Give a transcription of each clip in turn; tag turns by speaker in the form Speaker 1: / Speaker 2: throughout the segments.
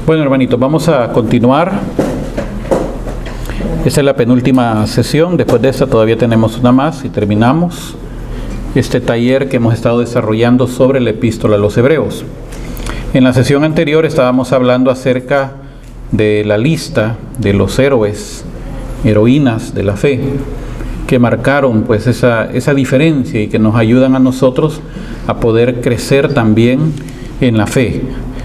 Speaker 1: Bueno, hermanitos, vamos a continuar. Esta es la penúltima sesión. Después de esta todavía tenemos una más y terminamos este taller que hemos estado desarrollando sobre la epístola a los Hebreos. En la sesión anterior estábamos hablando acerca de la lista de los héroes, heroínas de la fe, que marcaron pues esa diferencia y que nos ayudan a nosotros a poder crecer también en la fe.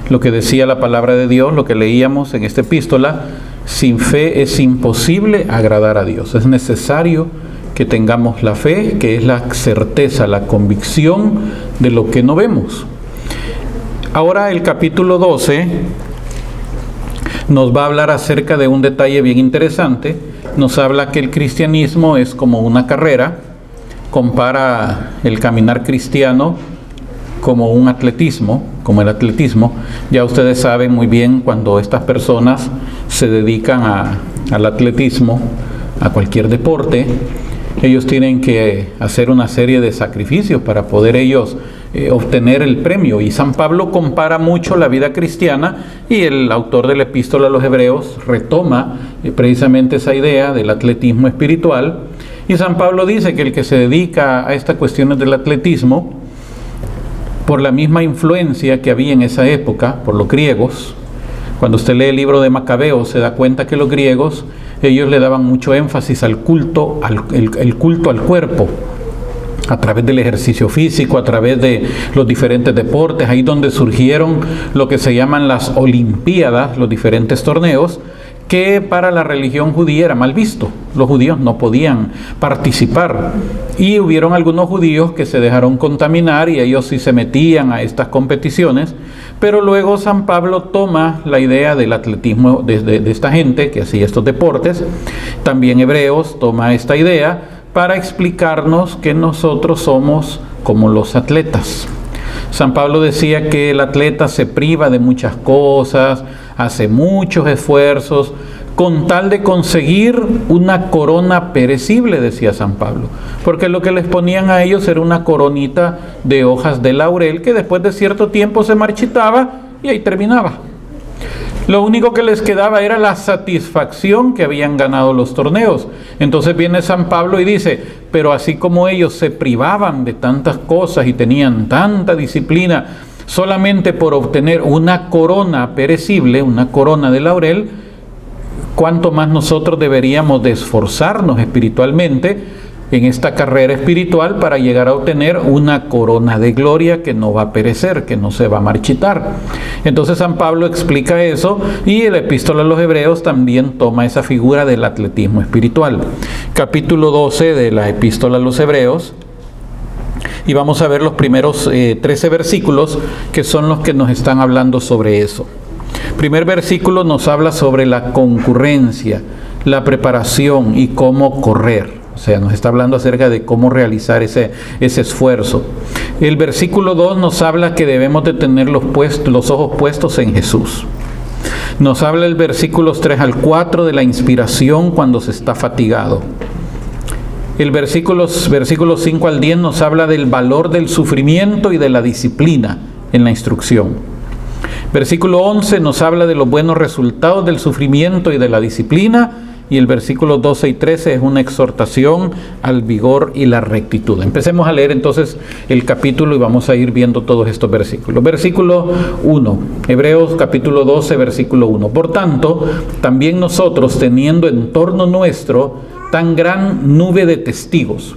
Speaker 1: Lo que decía la palabra de Dios, lo que leíamos en esta epístola: sin fe es imposible agradar a Dios. Es necesario que tengamos la fe, que es la certeza, la convicción de lo que no vemos. Ahora el capítulo 12 nos va a hablar acerca de un detalle bien interesante. Nos habla que el cristianismo es como una carrera. Compara el caminar cristiano como un atletismo, como el atletismo. Ya ustedes saben muy bien cuando estas personas se dedican al atletismo, a cualquier deporte, ellos tienen que hacer una serie de sacrificios para poder ellos obtener el premio. Y San Pablo compara mucho la vida cristiana, y el autor de la epístola a los Hebreos retoma precisamente esa idea del atletismo espiritual. Y San Pablo dice que el que se dedica a estas cuestiones del atletismo, por la misma influencia que había en esa época, por los griegos, cuando usted lee el libro de Macabeos se da cuenta que los griegos, ellos le daban mucho énfasis al culto, el culto al cuerpo, a través del ejercicio físico, a través de los diferentes deportes. Ahí donde surgieron lo que se llaman las olimpiadas, los diferentes torneos, que para la religión judía era mal visto. Los judíos no podían participar, y hubieron algunos judíos que se dejaron contaminar y ellos sí se metían a estas competiciones. Pero luego San Pablo toma la idea del atletismo de esta gente que hacía estos deportes. También Hebreos toma esta idea para explicarnos que nosotros somos como los atletas. San Pablo decía que el atleta se priva de muchas cosas, hace muchos esfuerzos, con tal de conseguir una corona perecible, decía San Pablo. Porque lo que les ponían a ellos era una coronita de hojas de laurel que después de cierto tiempo se marchitaba y ahí terminaba. Lo único que les quedaba era la satisfacción que habían ganado los torneos. Entonces viene San Pablo y dice: pero así como ellos se privaban de tantas cosas y tenían tanta disciplina solamente por obtener una corona perecible, una corona de laurel, ¿cuánto más nosotros deberíamos de esforzarnos espiritualmente en esta carrera espiritual para llegar a obtener una corona de gloria que no va a perecer, que no se va a marchitar? Entonces San Pablo explica eso, y el epístola a los Hebreos también toma esa figura del atletismo espiritual. Capítulo 12 de la epístola a los Hebreos, y vamos a ver los primeros 13 versículos que son los que nos están hablando sobre eso. Primer versículo nos habla sobre la concurrencia, la preparación y cómo correr. O sea, nos está hablando acerca de cómo realizar ese esfuerzo. El versículo 2 nos habla que debemos de tener los ojos puestos en Jesús. Nos habla el versículos 3 al 4 de la inspiración cuando se está fatigado. El versículos 5 al 10 nos habla del valor del sufrimiento y de la disciplina en la instrucción. Versículo 11 nos habla de los buenos resultados del sufrimiento y de la disciplina. Y el versículo 12 y 13 es una exhortación al vigor y la rectitud. Empecemos a leer entonces el capítulo y vamos a ir viendo todos estos versículos. Versículo 1, Hebreos capítulo 12, versículo 1. Por tanto, también nosotros, teniendo en torno nuestro tan gran nube de testigos.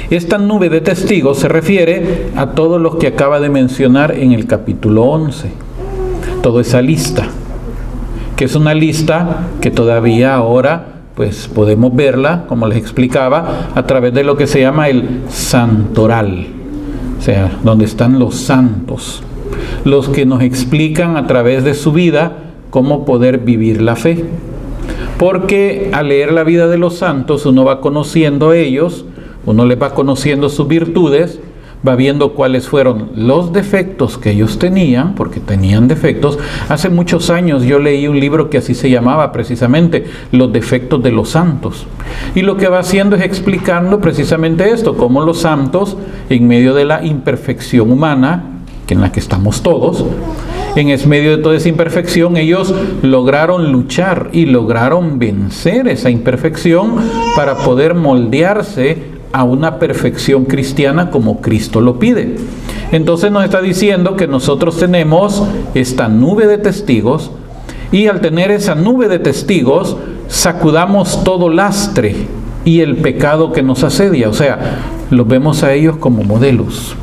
Speaker 1: Esta nube de testigos se refiere a todos los que acaba de mencionar en el capítulo 11. Toda esa lista, que es una lista que todavía ahora pues podemos verla, como les explicaba, a través de lo que se llama el santoral, o sea, donde están los santos, los que nos explican a través de su vida cómo poder vivir la fe. Porque al leer la vida de los santos uno va conociendo a ellos, uno les va conociendo sus virtudes, va viendo cuáles fueron los defectos que ellos tenían, porque tenían defectos. Hace muchos años yo leí un libro que así se llamaba precisamente, Los defectos de los santos. Y lo que va haciendo es explicando precisamente esto, cómo los santos, en medio de la imperfección humana, que en la que estamos todos, En medio de toda esa imperfección, ellos lograron luchar y lograron vencer esa imperfección para poder moldearse a una perfección cristiana como Cristo lo pide. Entonces nos está diciendo que nosotros tenemos esta nube de testigos, y al tener esa nube de testigos, sacudamos todo lastre y el pecado que nos asedia. O sea, los vemos a ellos como modelos.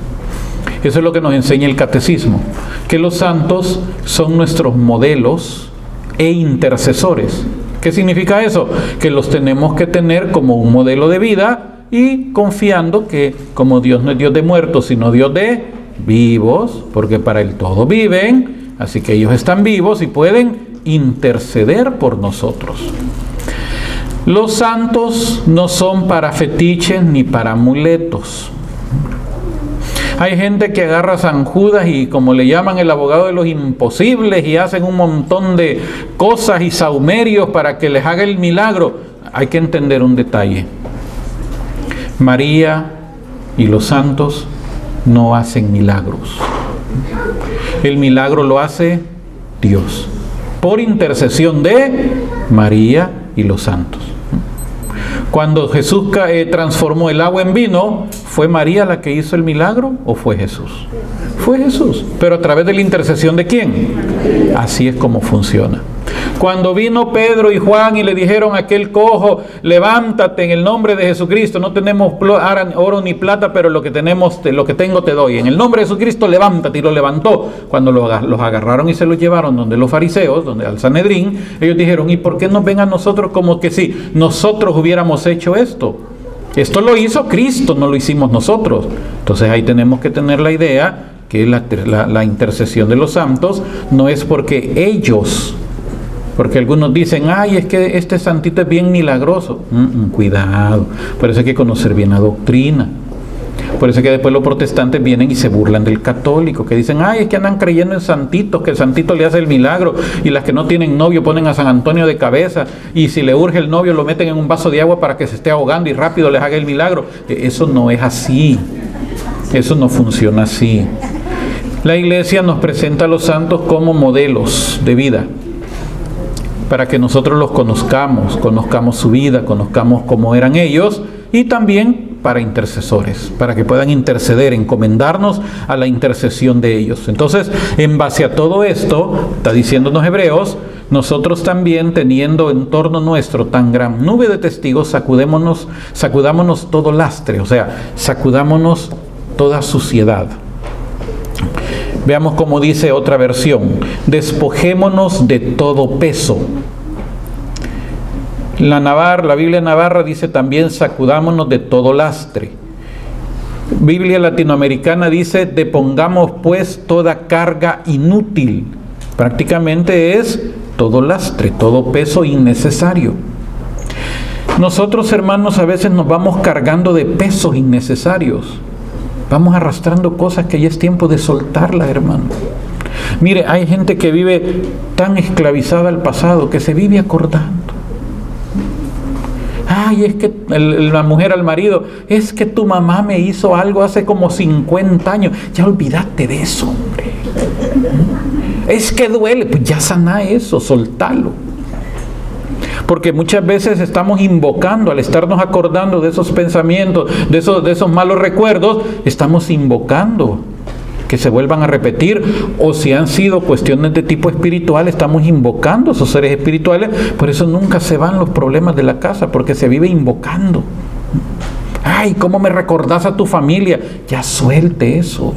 Speaker 1: Eso es lo que nos enseña el catecismo, que los santos son nuestros modelos e intercesores. ¿Qué significa eso? Que los tenemos que tener como un modelo de vida, y confiando que como Dios no es Dios de muertos, sino Dios de vivos, porque para Él todos viven, así que ellos están vivos y pueden interceder por nosotros. Los santos no son para fetiches ni para amuletos. Hay gente que agarra a San Judas y, como le llaman, el abogado de los imposibles, y hacen un montón de cosas y sahumerios para que les haga el milagro. Hay que entender un detalle. María y los santos no hacen milagros. El milagro lo hace Dios, por intercesión de María y los santos. Cuando Jesús transformó el agua en vino, ¿fue María la que hizo el milagro o fue Jesús? Fue Jesús, pero a través de la intercesión ¿de quién? Así es como funciona. Cuando vino Pedro y Juan y le dijeron a aquel cojo, levántate en el nombre de Jesucristo, no tenemos oro ni plata, pero lo que tengo te doy. En el nombre de Jesucristo, levántate, y lo levantó. Cuando los agarraron y se los llevaron donde los fariseos, donde al Sanedrín, ellos dijeron, ¿y por qué nos ven a nosotros como que si nosotros hubiéramos hecho esto? Esto lo hizo Cristo, no lo hicimos nosotros. Entonces ahí tenemos que tener la idea que la intercesión de los santos no es porque ellos... Porque algunos dicen, ay, es que este santito es bien milagroso. Cuidado, por eso hay que conocer bien la doctrina. Por eso es que después los protestantes vienen y se burlan del católico, que dicen, ay, es que andan creyendo en santitos, que el santito le hace el milagro, y las que no tienen novio ponen a San Antonio de cabeza, y si le urge el novio lo meten en un vaso de agua para que se esté ahogando y rápido les haga el milagro. Eso no es así, eso no funciona así. La Iglesia nos presenta a los santos como modelos de vida, para que nosotros los conozcamos su vida, conozcamos cómo eran ellos, y también para intercesores, para que puedan interceder, encomendarnos a la intercesión de ellos. Entonces, en base a todo esto, está diciéndonos Hebreos, nosotros también, teniendo en torno nuestro tan gran nube de testigos, sacudámonos todo lastre, o sea, sacudámonos toda suciedad. Veamos cómo dice otra versión, despojémonos de todo peso. La Biblia Navarra dice también sacudámonos de todo lastre. Biblia latinoamericana dice depongamos pues toda carga inútil. Prácticamente es todo lastre, todo peso innecesario. Nosotros, hermanos, a veces nos vamos cargando de pesos innecesarios. Vamos arrastrando cosas que ya es tiempo de soltarlas, hermano. Mire, hay gente que vive tan esclavizada al pasado que se vive acordando. Ay, es que la mujer al marido, es que tu mamá me hizo algo hace como 50 años. Ya olvídate de eso, hombre. Es que duele, pues ya sana eso, soltalo. Porque muchas veces estamos invocando, al estarnos acordando de esos pensamientos, de esos malos recuerdos, estamos invocando que se vuelvan a repetir, o si han sido cuestiones de tipo espiritual, estamos invocando a esos seres espirituales. Por eso nunca se van los problemas de la casa, porque se vive invocando. Ay, ¿cómo me recordás a tu familia? Ya suelte eso.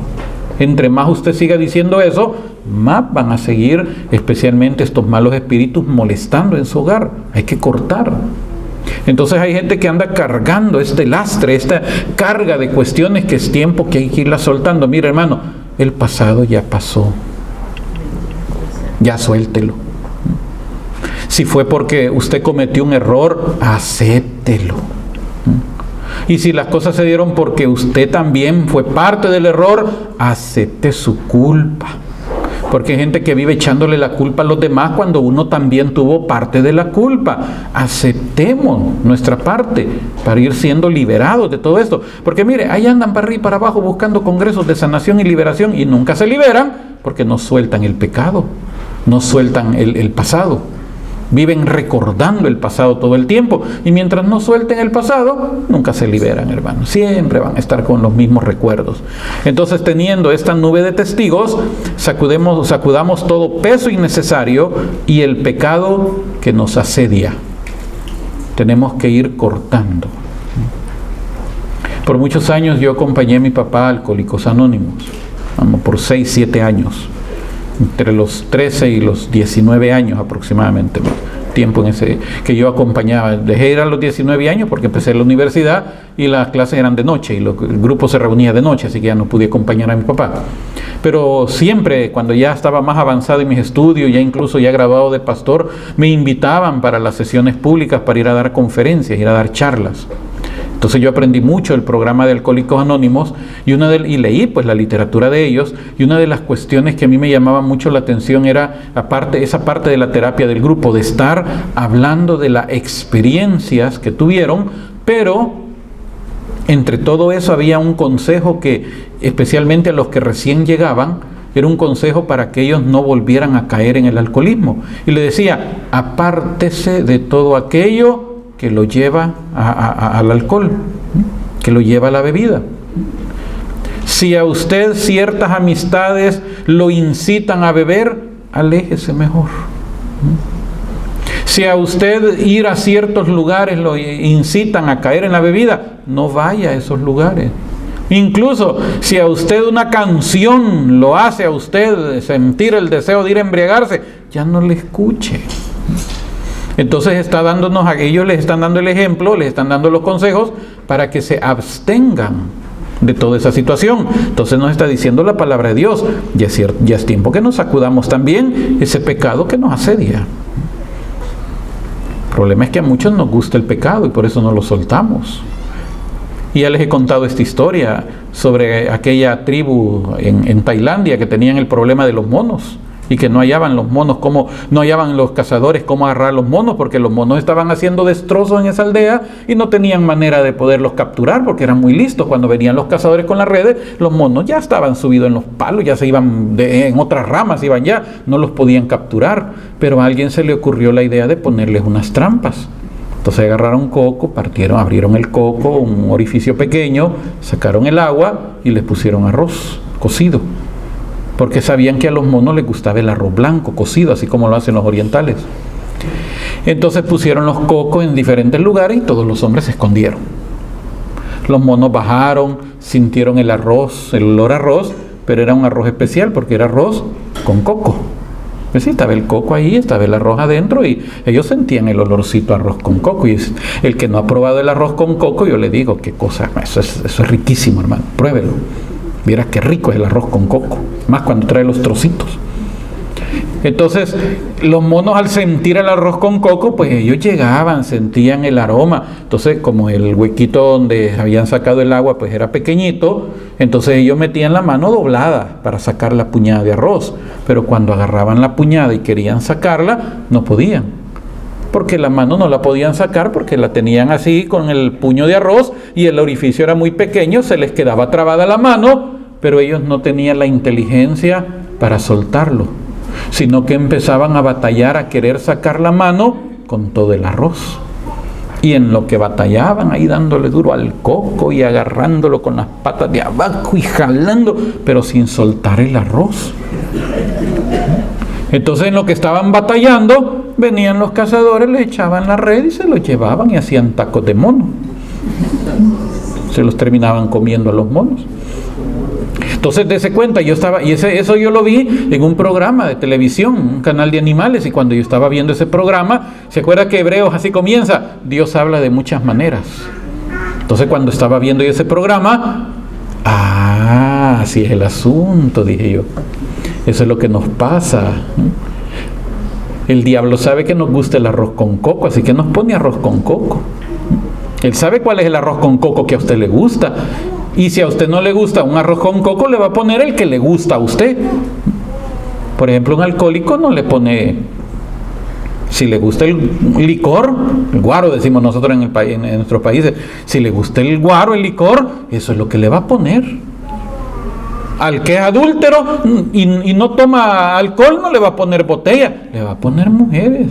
Speaker 1: Entre más usted siga diciendo eso, más van a seguir, especialmente estos malos espíritus, molestando en su hogar. Hay que cortar. Entonces hay gente que anda cargando este lastre, esta carga de cuestiones que es tiempo que hay que irla soltando. Mire, hermano, el pasado ya pasó. Ya suéltelo. Si fue porque usted cometió un error, acéptelo. Y si las cosas se dieron porque usted también fue parte del error, acepte su culpa. Porque hay gente que vive echándole la culpa a los demás cuando uno también tuvo parte de la culpa. Aceptemos nuestra parte para ir siendo liberados de todo esto. Porque mire, ahí andan para arriba y para abajo buscando congresos de sanación y liberación y nunca se liberan porque no sueltan el pecado, no sueltan el pasado. Viven recordando el pasado todo el tiempo. Y mientras no suelten el pasado, nunca se liberan, hermanos. Siempre van a estar con los mismos recuerdos. Entonces, teniendo esta nube de testigos, sacudamos todo peso innecesario y el pecado que nos asedia. Tenemos que ir cortando. Por muchos años yo acompañé a mi papá a Alcohólicos Anónimos. Vamos, por 6, 7 años. Entre los 13 y los 19 años aproximadamente, tiempo en ese que yo acompañaba. Dejé ir a los 19 años porque empecé la universidad y las clases eran de noche y el grupo se reunía de noche, así que ya no pude acompañar a mi papá. Pero siempre, cuando ya estaba más avanzado en mis estudios, ya incluso ya graduado de pastor, me invitaban para las sesiones públicas, para ir a dar conferencias, ir a dar charlas. Entonces yo aprendí mucho el programa de Alcohólicos Anónimos y leí pues la literatura de ellos, y una de las cuestiones que a mí me llamaba mucho la atención era esa parte de la terapia del grupo, de estar hablando de las experiencias que tuvieron, pero entre todo eso había un consejo que, especialmente a los que recién llegaban, era un consejo para que ellos no volvieran a caer en el alcoholismo. Y le decía, apártese de todo aquello que lo lleva al alcohol, que lo lleva a la bebida. Si a usted ciertas amistades lo incitan a beber, aléjese mejor. Si a usted ir a ciertos lugares lo incitan a caer en la bebida, no vaya a esos lugares. Incluso si a usted una canción lo hace a usted sentir el deseo de ir a embriagarse, ya no le escuche. Entonces ellos les están dando el ejemplo, les están dando los consejos para que se abstengan de toda esa situación. Entonces nos está diciendo la palabra de Dios, ya es tiempo que nos sacudamos también ese pecado que nos asedia. El problema es que a muchos nos gusta el pecado y por eso no lo soltamos. Y ya les he contado esta historia sobre aquella tribu en Tailandia que tenían el problema de los monos y que no hallaban los monos, no hallaban los cazadores cómo agarrar los monos, porque los monos estaban haciendo destrozos en esa aldea y no tenían manera de poderlos capturar porque eran muy listos. Cuando venían los cazadores con las redes, los monos ya estaban subidos en los palos, ya se iban en otras ramas, no los podían capturar. Pero a alguien se le ocurrió la idea de ponerles unas trampas. Entonces agarraron coco, abrieron el coco, un orificio pequeño, sacaron el agua y les pusieron arroz cocido. Porque sabían que a los monos les gustaba el arroz blanco, cocido, así como lo hacen los orientales. Entonces pusieron los cocos en diferentes lugares y todos los hombres se escondieron. Los monos bajaron, sintieron el olor a arroz, pero era un arroz especial porque era arroz con coco. Pues sí, estaba el coco ahí, estaba el arroz adentro y ellos sentían el olorcito a arroz con coco. Y el que no ha probado el arroz con coco, yo le digo, qué cosa, eso es riquísimo, hermano, pruébelo. Mira qué rico es el arroz con coco, más cuando trae los trocitos. Entonces, los monos al sentir el arroz con coco, pues ellos llegaban, sentían el aroma. Entonces, como el huequito donde habían sacado el agua, pues era pequeñito, entonces ellos metían la mano doblada para sacar la puñada de arroz. Pero cuando agarraban la puñada y querían sacarla, no podían. Porque la mano no la podían sacar porque la tenían así con el puño de arroz y el orificio era muy pequeño, se les quedaba trabada la mano, pero ellos no tenían la inteligencia para soltarlo, sino que empezaban a batallar a querer sacar la mano con todo el arroz. Y en lo que batallaban ahí dándole duro al coco y agarrándolo con las patas de abajo y jalando, pero sin soltar el arroz. Entonces en lo que estaban batallando, venían los cazadores, les echaban la red y se los llevaban y hacían tacos de mono. Se los terminaban comiendo a los monos. Entonces, dése cuenta, eso yo lo vi en un programa de televisión, un canal de animales, y cuando yo estaba viendo ese programa, ¿se acuerda que Hebreos así comienza? Dios habla de muchas maneras. Entonces, cuando estaba viendo ese programa, así es el asunto, dije yo. Eso es lo que nos pasa. El diablo sabe que nos gusta el arroz con coco, así que nos pone arroz con coco. Él sabe cuál es el arroz con coco que a usted le gusta. Y si a usted no le gusta un arroz con coco, le va a poner el que le gusta a usted. Por ejemplo, un alcohólico no le pone, si le gusta el licor, el guaro decimos nosotros en el país, en nuestros países, si le gusta el guaro, el licor, eso es lo que le va a poner. Al que es adúltero y no toma alcohol, no le va a poner botella, le va a poner mujeres.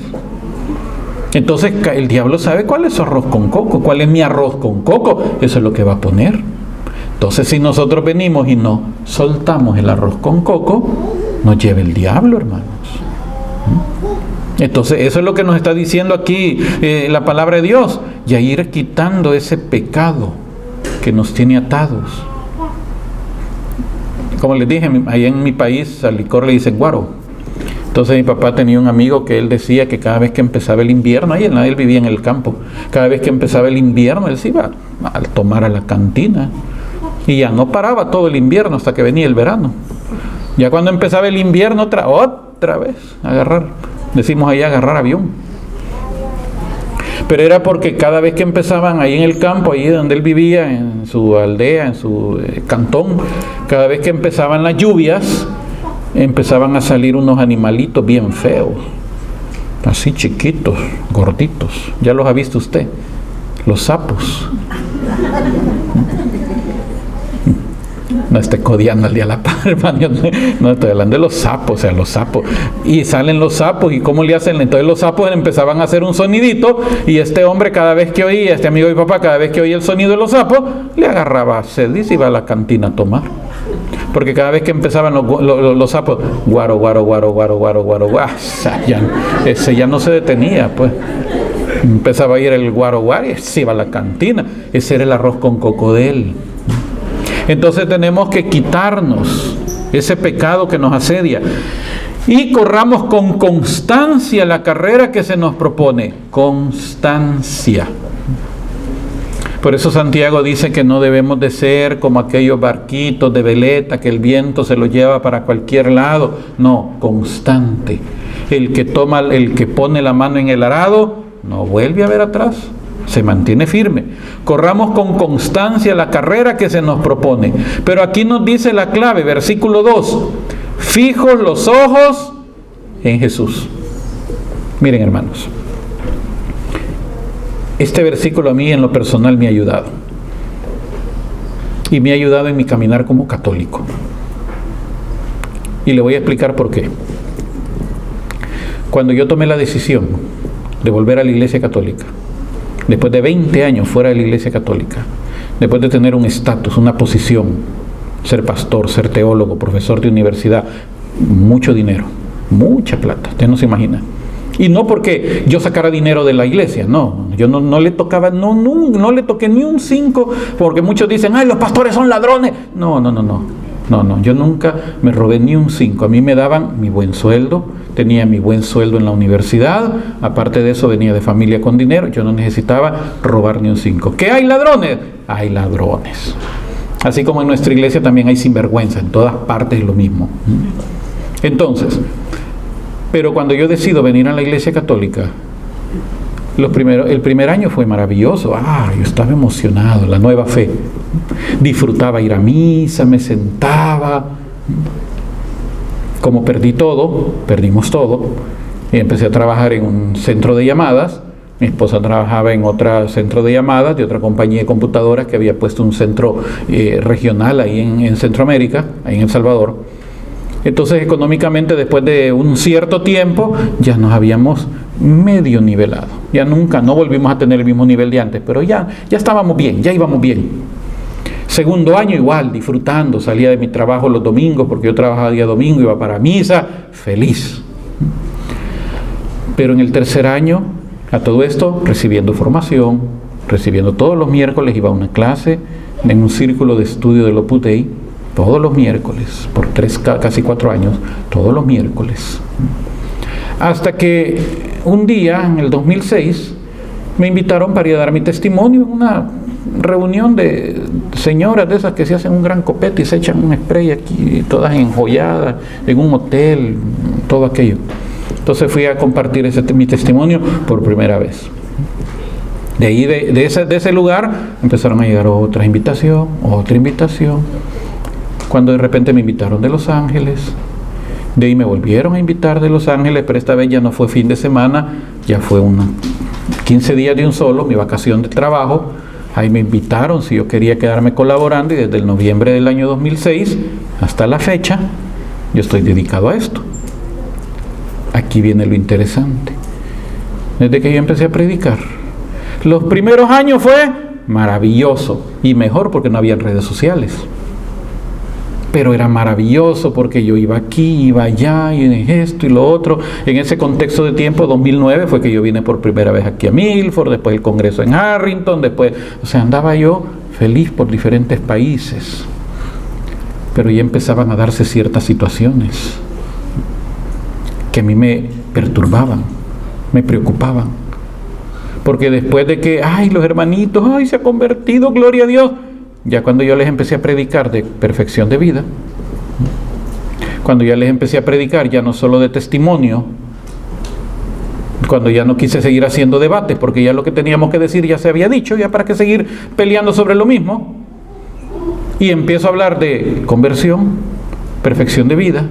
Speaker 1: Entonces el diablo sabe cuál es su arroz con coco, cuál es mi arroz con coco, eso es lo que va a poner. Entonces si nosotros venimos y no soltamos el arroz con coco, nos lleva el diablo, hermanos. Entonces eso es lo que nos está diciendo aquí la palabra de Dios, y a ir quitando ese pecado que nos tiene atados. Como les dije, allá en mi país al licor le dicen guaro. Entonces mi papá tenía un amigo que él decía que cada vez que empezaba el invierno, ahí él vivía en el campo, cada vez que empezaba el invierno él se iba a tomar a la cantina y ya no paraba todo el invierno hasta que venía el verano. Ya cuando empezaba el invierno otra vez agarrar, decimos allá agarrar avión. Pero era porque cada vez que empezaban ahí en el campo, ahí donde él vivía, en su aldea, en su cantón, cada vez que empezaban las lluvias, empezaban a salir unos animalitos bien feos, así chiquitos, gorditos. ¿Ya los ha visto usted? Los sapos. No esté codiando al día a la par, hermano. No estoy hablando de los sapos, o sea, los sapos. Y salen los sapos, ¿y cómo le hacen? Entonces los sapos empezaban a hacer un sonidito, y este hombre cada vez que oía, este amigo de mi papá, cada vez que oía el sonido de los sapos, le agarraba sed y se iba a la cantina a tomar. Porque cada vez que empezaban los sapos, guaro, guaro, guaro, guaro, guaro, guaro, guaro, ese ya no se detenía, pues. Empezaba a ir el guaro, guaro, y se iba a la cantina. Ese era el arroz con coco de él. Entonces tenemos que quitarnos ese pecado que nos asedia y corramos con constancia la carrera que se nos propone. Constancia. Por eso Santiago dice que no debemos de ser como aquellos barquitos de veleta que el viento se los lleva para cualquier lado. No, constante. El que pone la mano en el arado no vuelve a ver atrás, se mantiene firme. Corramos con constancia la carrera que se nos propone. Pero aquí nos dice la clave, versículo 2: fijos los ojos en Jesús. Miren, hermanos, este versículo a mí en lo personal me ha ayudado. Y me ha ayudado en mi caminar como católico. Y le voy a explicar por qué. Cuando yo tomé la decisión de volver a la Iglesia Católica, después de 20 años fuera de la Iglesia Católica, después de tener un estatus, una posición, ser pastor, ser teólogo, profesor de universidad, mucho dinero, mucha plata, usted no se imagina. Y no porque yo sacara dinero de la iglesia, no, yo no le tocaba, no le toqué ni un 5, porque muchos dicen, ay, los pastores son ladrones. No, yo nunca me robé ni un 5, a mí me daban mi buen sueldo, tenía mi buen sueldo en la universidad, aparte de eso venía de familia con dinero, yo no necesitaba robar ni un 5. ¿Qué hay ladrones? Hay ladrones. Así como en nuestra iglesia también hay sinvergüenza, en todas partes es lo mismo. Entonces, pero cuando yo decido venir a la Iglesia Católica, el primer año fue maravilloso. Yo estaba emocionado, la nueva fe. Disfrutaba ir a misa, me sentaba. Como perdimos todo, y empecé a trabajar en un centro de llamadas. Mi esposa trabajaba en otro centro de llamadas de otra compañía de computadoras que había puesto un centro regional ahí en Centroamérica, ahí en El Salvador. Entonces económicamente después de un cierto tiempo ya nos habíamos medio nivelado. Ya no volvimos a tener el mismo nivel de antes, pero ya estábamos bien, ya íbamos bien. Segundo año igual, disfrutando, salía de mi trabajo los domingos, porque yo trabajaba día domingo, iba para misa, feliz. Pero en el tercer año, a todo esto, recibiendo formación, recibiendo todos los miércoles, iba a una clase en un círculo de estudio del Opus Dei, todos los miércoles, por casi 4 años, todos los miércoles. Hasta que un día, en el 2006, me invitaron para ir a dar mi testimonio en una reunión de señoras de esas que se hacen un gran copete y se echan un spray aquí, todas enjolladas, en un hotel, todo aquello. Entonces fui a compartir mi testimonio por primera vez. De ahí, de ese lugar, empezaron a llegar otra invitación. Cuando de repente me invitaron de Los Ángeles, De ahí me volvieron a invitar de Los Ángeles, pero esta vez ya no fue fin de semana, ya fue 15 días de un solo, mi vacación de trabajo. Ahí me invitaron si yo quería quedarme colaborando, y desde el noviembre del año 2006 hasta la fecha yo estoy dedicado a esto. Aquí viene lo interesante. Desde que yo empecé a predicar, los primeros años fue maravilloso, y mejor porque no había redes sociales. Pero era maravilloso porque yo iba aquí, iba allá, y en esto y lo otro. En ese contexto de tiempo, 2009, fue que yo vine por primera vez aquí a Milford, después el congreso en Harrington, después, andaba yo feliz por diferentes países. Pero ya empezaban a darse ciertas situaciones que a mí me perturbaban, me preocupaban. Porque después de que, los hermanitos, se ha convertido, gloria a Dios. Ya cuando yo les empecé a predicar de perfección de vida, cuando ya les empecé a predicar ya no solo de testimonio, cuando ya no quise seguir haciendo debates, porque ya lo que teníamos que decir ya se había dicho, ya para qué seguir peleando sobre lo mismo, y empiezo a hablar de conversión, perfección de vida,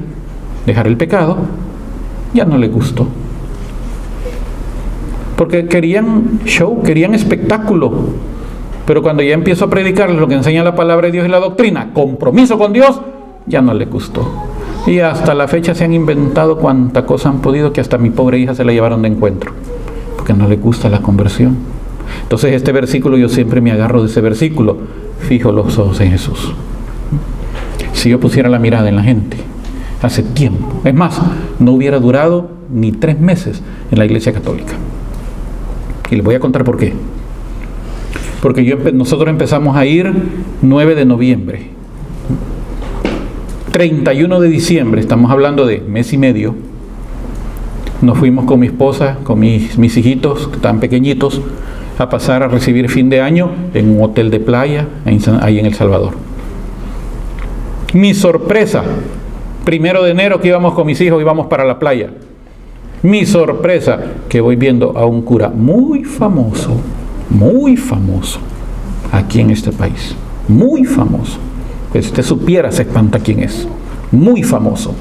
Speaker 1: dejar el pecado, ya no les gustó. Porque querían show, querían espectáculo. Pero cuando ya empiezo a predicarles lo que enseña la palabra de Dios y la doctrina, compromiso con Dios, ya no les gustó. Y hasta la fecha se han inventado cuanta cosa han podido, que hasta mi pobre hija se la llevaron de encuentro, porque no les gusta la conversión. Entonces este versículo, yo siempre me agarro de ese versículo, fijo los ojos en Jesús. Si yo pusiera la mirada en la gente hace tiempo, es más, no hubiera durado ni 3 meses en la Iglesia Católica. Y les voy a contar por qué. Porque nosotros empezamos a ir 9 de noviembre. 31 de diciembre, estamos hablando de mes y medio, nos fuimos con mi esposa, con mis hijitos, tan pequeñitos, a pasar a recibir fin de año en un hotel de playa, ahí en El Salvador. Mi sorpresa, 1 de enero que íbamos con mis hijos, íbamos para la playa. Mi sorpresa, que voy viendo a un cura muy famoso aquí en este país, muy famoso, que si usted supiera se espanta quién es, muy famoso,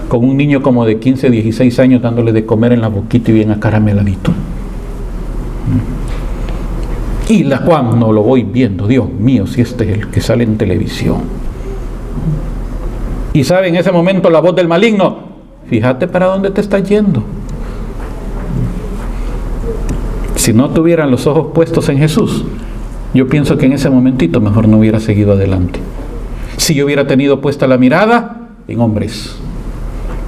Speaker 1: con un niño como de 15, 16 años dándole de comer en la boquita y bien acarameladito. Y la Juan no lo voy viendo, Dios mío, si este es el que sale en televisión. Y sabe, en ese momento la voz del maligno, fíjate para dónde te estás yendo. Si no tuvieran los ojos puestos en Jesús, yo pienso que en ese momentito mejor no hubiera seguido adelante. Si yo hubiera tenido puesta la mirada en hombres,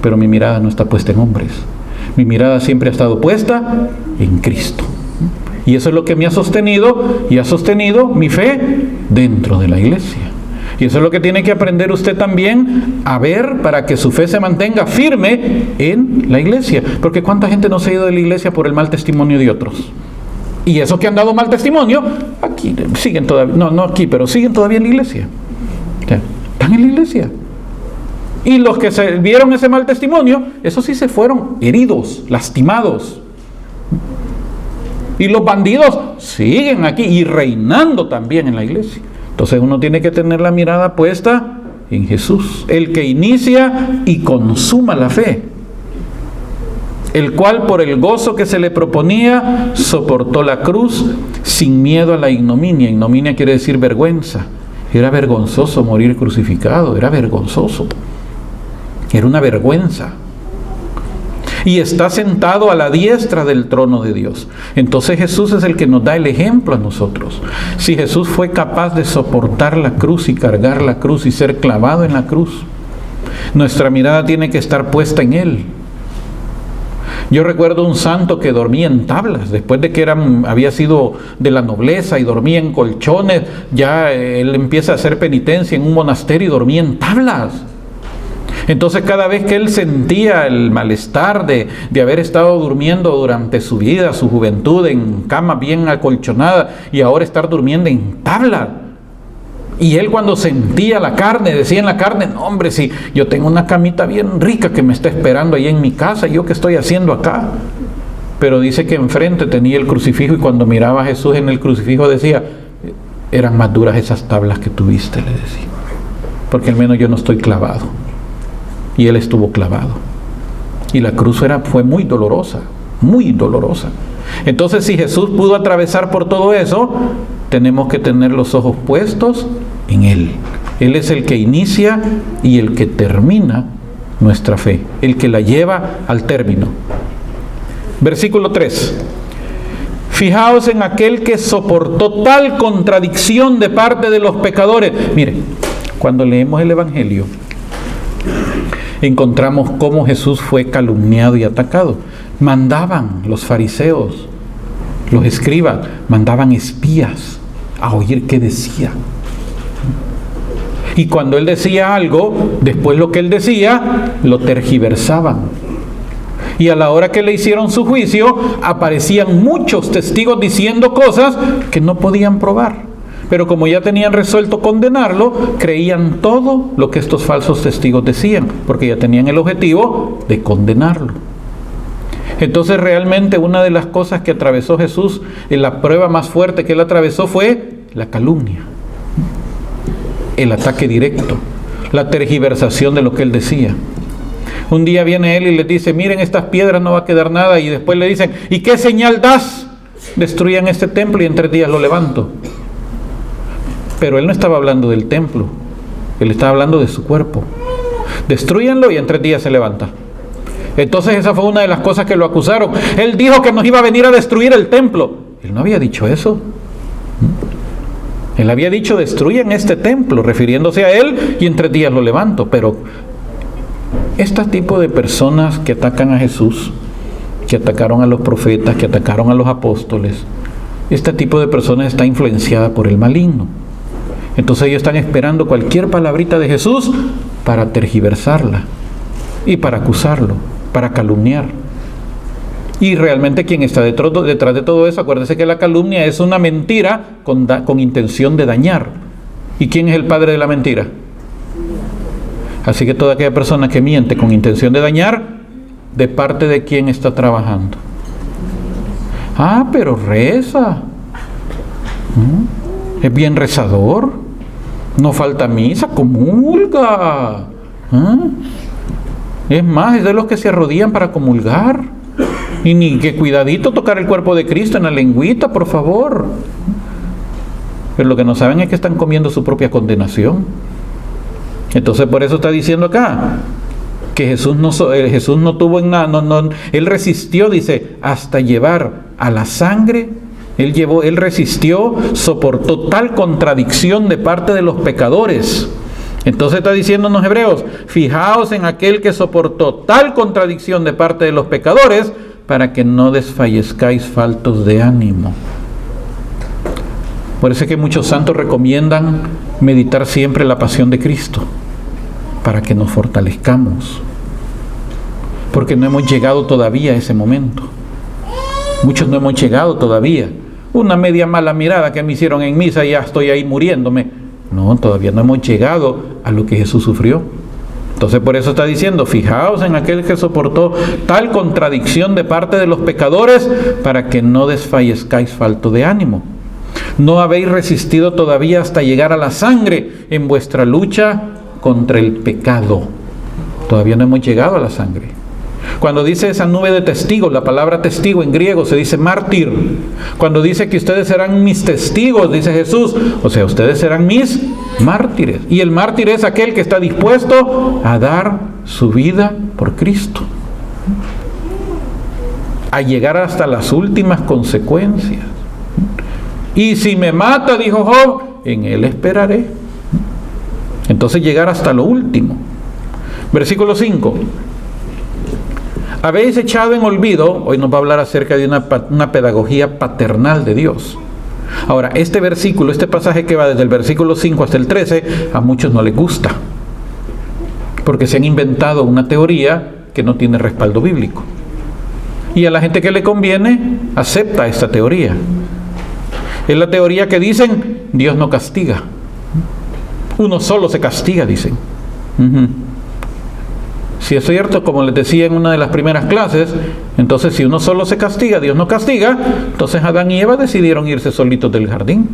Speaker 1: pero mi mirada no está puesta en hombres. Mi mirada siempre ha estado puesta en Cristo. Y eso es lo que me ha sostenido y ha sostenido mi fe dentro de la iglesia. Y eso es lo que tiene que aprender usted también a ver para que su fe se mantenga firme en la iglesia. Porque ¿cuánta gente no se ha ido de la iglesia por el mal testimonio de otros? Y esos que han dado mal testimonio, aquí siguen todavía, no aquí, pero siguen todavía en la iglesia. Están en la iglesia. Y los que se vieron ese mal testimonio, esos sí se fueron heridos, lastimados. Y los bandidos siguen aquí y reinando también en la iglesia. Entonces uno tiene que tener la mirada puesta en Jesús, el que inicia y consuma la fe, el cual por el gozo que se le proponía soportó la cruz sin miedo a la ignominia. Ignominia quiere decir vergüenza. Era vergonzoso morir crucificado, era vergonzoso, era una vergüenza. Y está sentado a la diestra del trono de Dios. Entonces Jesús es el que nos da el ejemplo a nosotros. Si Jesús fue capaz de soportar la cruz y cargar la cruz y ser clavado en la cruz, nuestra mirada tiene que estar puesta en Él. Yo recuerdo un santo que dormía en tablas, después de que había sido de la nobleza y dormía en colchones, ya él empieza a hacer penitencia en un monasterio y dormía en tablas. Entonces cada vez que él sentía el malestar de haber estado durmiendo durante su vida, su juventud, en cama bien acolchonada, y ahora estar durmiendo en tabla, y él cuando sentía la carne, decía en la carne, no hombre, si yo tengo una camita bien rica que me está esperando ahí en mi casa, ¿yo qué estoy haciendo acá? Pero dice que enfrente tenía el crucifijo, y cuando miraba a Jesús en el crucifijo decía, eran más duras esas tablas que tuviste, le decía, porque al menos yo no estoy clavado. y Él estuvo clavado. Y la cruz fue muy dolorosa, muy dolorosa. Entonces, si Jesús pudo atravesar por todo eso, tenemos que tener los ojos puestos en Él. Él es el que inicia y el que termina nuestra fe, el que la lleva al término. Versículo 3. Fijaos en aquel que soportó tal contradicción de parte de los pecadores. Mire, cuando leemos el Evangelio, encontramos cómo Jesús fue calumniado y atacado. Mandaban los fariseos, los escribas, mandaban espías a oír qué decía. Y cuando Él decía algo, después lo que Él decía, lo tergiversaban. Y a la hora que le hicieron su juicio, aparecían muchos testigos diciendo cosas que no podían probar. Pero como ya tenían resuelto condenarlo, creían todo lo que estos falsos testigos decían, porque ya tenían el objetivo de condenarlo. Entonces realmente una de las cosas que atravesó Jesús, en la prueba más fuerte que Él atravesó, fue la calumnia, el ataque directo, la tergiversación de lo que Él decía. Un día viene Él y les dice: miren, estas piedras no va a quedar nada. Y después le dicen: ¿y qué señal das? Destruyan este templo y en 3 días lo levanto. Pero Él no estaba hablando del templo, Él estaba hablando de su cuerpo. Destrúyanlo y en 3 días se levanta. Entonces esa fue una de las cosas que lo acusaron. Él dijo que nos iba a venir a destruir el templo. Él no había dicho eso. Él había dicho: destruyan este templo, refiriéndose a Él, y en 3 días lo levanto. Pero este tipo de personas que atacan a Jesús, que atacaron a los profetas, que atacaron a los apóstoles, este tipo de personas está influenciada por el maligno. Entonces ellos están esperando cualquier palabrita de Jesús para tergiversarla y para acusarlo, para calumniar. Y realmente quien está detrás de todo eso, acuérdense que la calumnia es una mentira con intención de dañar. ¿Y quién es el padre de la mentira? Así que toda aquella persona que miente con intención de dañar, ¿de parte de quién está trabajando? Ah, pero reza. Es bien rezador. No falta misa, comulga. Es más, es de los que se arrodillan para comulgar. Y ni que cuidadito tocar el cuerpo de Cristo en la lengüita, por favor. Pero lo que no saben es que están comiendo su propia condenación. Entonces por eso está diciendo acá que Jesús no tuvo en nada, Él resistió, dice, hasta llevar a la sangre. Él resistió, soportó tal contradicción de parte de los pecadores. Entonces está diciéndonos Hebreos: fijaos en aquel que soportó tal contradicción de parte de los pecadores, para que no desfallezcáis faltos de ánimo. Por eso es que muchos santos recomiendan meditar siempre la pasión de Cristo, para que nos fortalezcamos, porque no hemos llegado todavía a ese momento. Muchos no hemos llegado todavía. Una media mala mirada que me hicieron en misa y ya estoy ahí muriéndome. No, todavía no hemos llegado a lo que Jesús sufrió. Entonces por eso está diciendo: fijaos en aquel que soportó tal contradicción de parte de los pecadores, para que no desfallezcáis falto de ánimo. No habéis resistido todavía hasta llegar a la sangre en vuestra lucha contra el pecado. Todavía no hemos llegado a la sangre. Cuando dice esa nube de testigos, la palabra testigo en griego se dice mártir. Cuando dice que ustedes serán mis testigos, dice Jesús, o sea, ustedes serán mis mártires. Y el mártir es aquel que está dispuesto a dar su vida por Cristo, a llegar hasta las últimas consecuencias. Y si me mata, dijo Job, en él esperaré. Entonces llegar hasta lo último. Versículo 5. Habéis echado en olvido, hoy nos va a hablar acerca de una pedagogía paternal de Dios. Ahora, este versículo, este pasaje que va desde el versículo 5 hasta el 13, a muchos no les gusta, porque se han inventado una teoría que no tiene respaldo bíblico. Y a la gente que le conviene, acepta esta teoría. Es la teoría que dicen: Dios no castiga. Uno solo se castiga, dicen. Si es cierto, como les decía en una de las primeras clases, entonces si uno solo se castiga, Dios no castiga, entonces Adán y Eva decidieron irse solitos del jardín.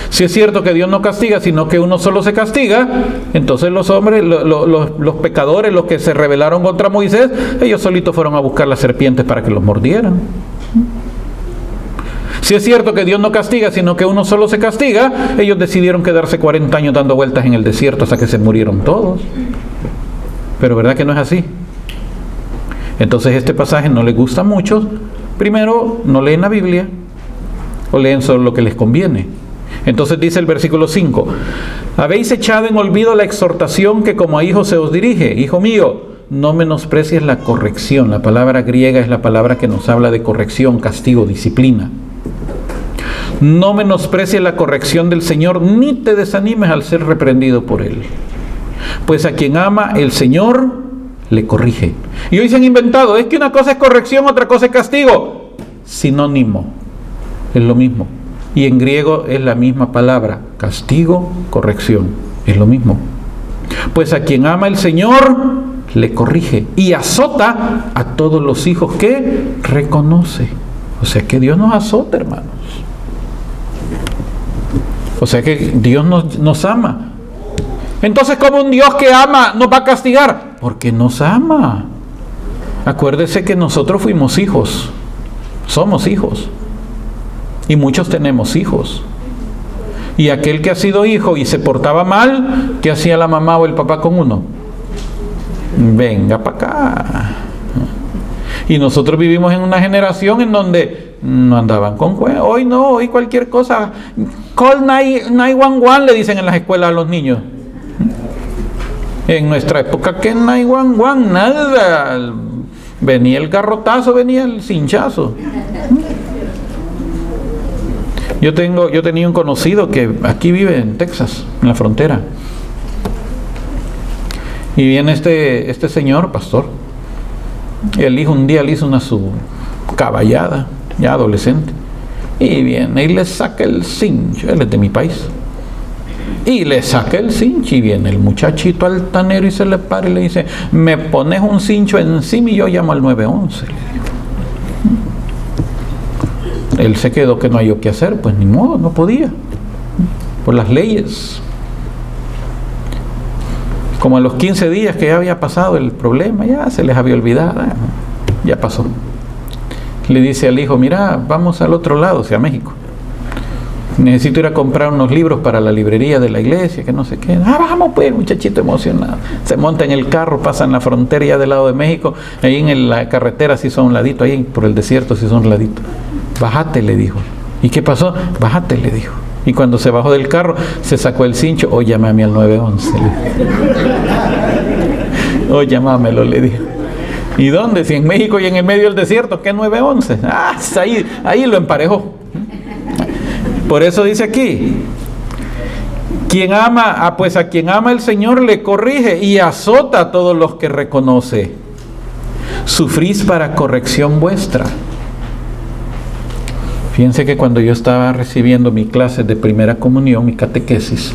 Speaker 1: Si es cierto que Dios no castiga, sino que uno solo se castiga, entonces los hombres, los pecadores, los que se rebelaron contra Moisés, ellos solitos fueron a buscar las serpientes para que los mordieran. Si es cierto que Dios no castiga, sino que uno solo se castiga, ellos decidieron quedarse 40 años dando vueltas en el desierto hasta que se murieron todos. Pero ¿verdad que no es así? Entonces este pasaje no les gusta mucho. Primero, no leen la Biblia o leen solo lo que les conviene. Entonces dice el versículo 5: habéis echado en olvido la exhortación que como a hijos se os dirige. Hijo mío, no menosprecies la corrección. La palabra griega es la palabra que nos habla de corrección, castigo, disciplina. No menosprecies la corrección del Señor, ni te desanimes al ser reprendido por Él. Pues a quien ama el Señor, le corrige. Y hoy se han inventado, es que una cosa es corrección, otra cosa es castigo. Sinónimo, es lo mismo. Y en griego es la misma palabra, castigo, corrección, es lo mismo. Pues a quien ama el Señor, le corrige y azota a todos los hijos que reconoce. O sea que Dios nos azota, hermanos. O sea que Dios nos ama. Entonces, ¿cómo un Dios que ama nos va a castigar? Porque nos ama. Acuérdese que nosotros fuimos hijos. Somos hijos. Y muchos tenemos hijos. Y aquel que ha sido hijo y se portaba mal, ¿qué hacía la mamá o el papá con uno? Venga para acá. Y nosotros vivimos en una generación en donde no andaban con cuentos. Hoy no, hoy cualquier cosa. Call 911 le dicen en las escuelas a los niños. En nuestra época, ¿qué 911? Nada. Venía el garrotazo, venía el cinchazo. Yo tenía un conocido que aquí vive en Texas, en la frontera. Y viene este señor, pastor. El hijo un día le hizo su caballada, ya adolescente. Y viene y le saca el cincho. Él es de mi país. Y le saca el cincho y viene el muchachito altanero y se le para y le dice: me pones un cincho encima y yo llamo al 911. Le dijo. Él se quedó que no hay qué hacer, pues ni modo, no podía, por las leyes. Como a los 15 días que ya había pasado el problema, ya se les había olvidado, ya pasó. Le dice al hijo: mira, vamos al otro lado, hacia México. Necesito ir a comprar unos libros para la librería de la iglesia, que no sé qué. Vamos pues, muchachito emocionado. Se monta en el carro, pasan la frontera ya del lado de México. Ahí en la carretera sí son un ladito, ahí por el desierto sí son un ladito. Bájate, le dijo. ¿Y qué pasó? Bájate, le dijo. Y cuando se bajó del carro, se sacó el cincho. Oh, llámame al 911, le dijo. Oh, llámamelo, le dijo. ¿Y dónde? Si en México y en el medio del desierto, ¿qué 911? Ahí lo emparejó. Por eso dice aquí: quien ama, pues a quien ama el Señor le corrige y azota a todos los que reconoce. Sufrís para corrección vuestra. Fíjense que cuando yo estaba recibiendo mi clase de primera comunión, mi catequesis,